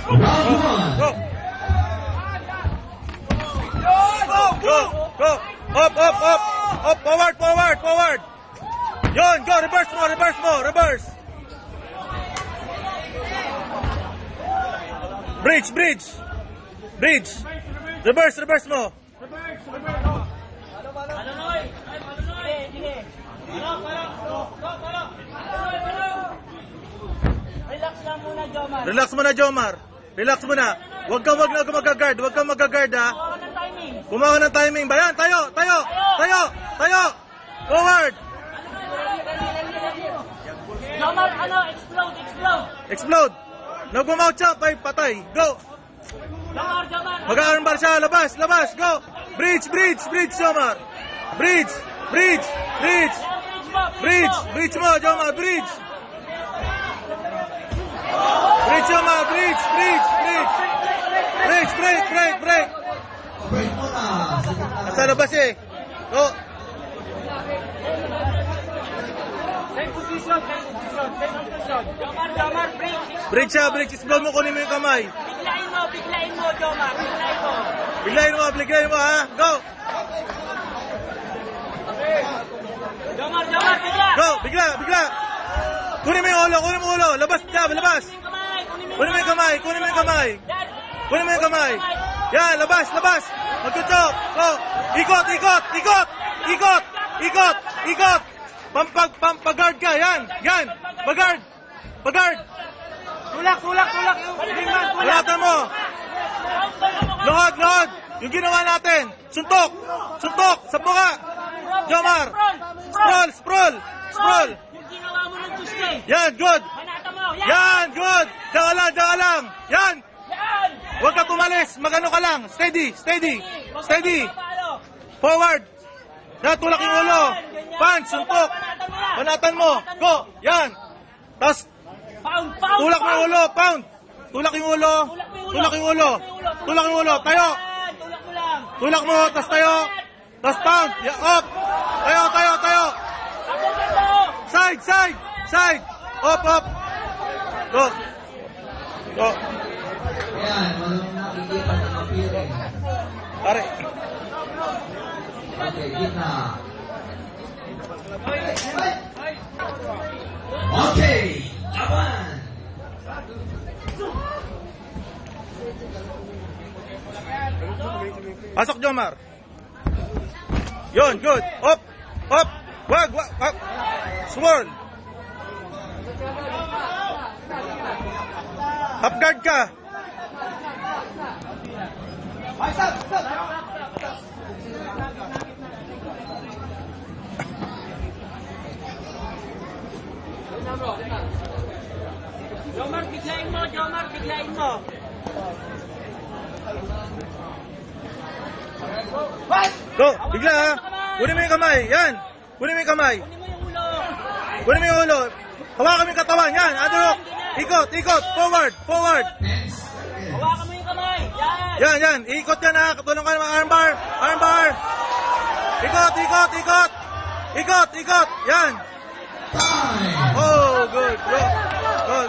Go! Go! Go! Up! Up! Up! Up! Forward! Forward! Forward! Yun! Go! Reverse mo! Reverse mo! Reverse! Bridge! Bridge! Bridge! Reverse! Reverse mo! Relax lang muna, Jomar. Relax muna, Jomar. Relax muna. Wag na mag-guard. Wag kang mag-guard, ha. Kumawa ng timing. Bayan, tayo. Tayo. Tayo. Tayo. Forward. Jomar, explode, explode. Explode. No, gumawa siya. Patay. Go. Jomar, Jomar. Mag-armbar siya. Labas, labas. Go. Bridge, bridge, bridge, Jomar. Bridge, bridge, bridge. Bridge, bridge mo, Jomar. Bridge. Bridge, Jomar. Bridge, bridge, bridge. Bridge, break, break, break. Nasa labas eh. Go. Same position. Jomar, Jomar, bridge. Bridge siya, bridge. Explode mo, kunin mo yung kamay. Biglayin mo, Jomar. Biglayin mo, ha. Go. Jomar, bigla. Go, bigla. Kunin mo yung ulo, Labas, labas. Kunin mo yung kamay. Yan, labas. Magtutok. Go. Ikot. Pampag-guard ka. Yan. Pag-guard. Tulak. Tulatan mo. Lohod. Yung ginawa natin. Suntok. Sa buka. Jomar. Sprawl. Yung ginawa mo ng Tuesday. Yan, good. Manata mo. Yan, good. Diyan lang. Yan. Huwag ka tumalis. Magano ka lang. Steady. Forward. Yan, tulak yung ulo. Punch, suntok. Manatan mo. Go. Yan. Tapos, tulak mo yung ulo. Pound. Tulak yung ulo. Tayo. Tulak mo. Tapos tayo. Tapos pound. Up. Tayo. Side. Up. Go. Ayan, walang nakikita ng appearing. Pare. Okay, gitna. Okay, laban. Pasok, Jomar. Yun, good. Up. Wag. Swirl. Half guard ka. Jomar, biglayin mo. Go, bigla ha. Kunin mo yung kamay. Yan. Kunin mo yung kamay. Kunin mo yung ulo. Hawakan mo yung katawan. Yan. Ikot. Forward. Hawakan mo yung kamay. Yan. Ikot yan ha. Katulong ka ng armbar. Ikot. Yan. Oh, good.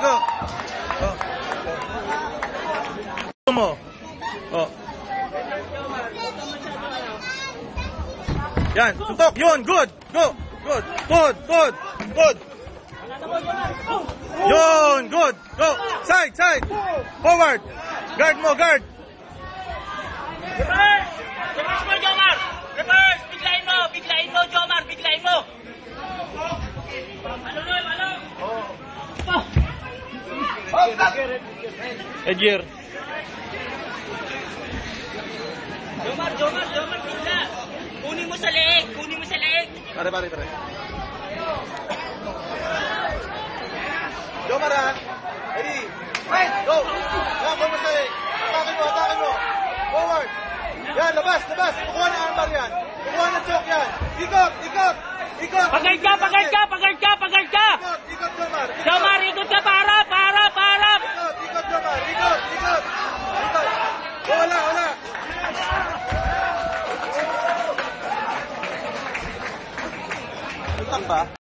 Go. Mo. Oh. Yan, suntok. Yun, good. Go. Good. Yun, good. Go. Side. Forward. Guard mo. Reverse mo, Jomar. Reverse. Biglayin mo, Jomar. Biglayin mo. Edger. Jomar, bigla. Kunin mo sa leeg. Pare. Jomar ha. Ready. Go. Yan, mo sa leeg. Atakin mo. Forward. Yan, labas. Kukuha ng armbar yan. Kukuha ng choke yan. Ikot. Pagard ka.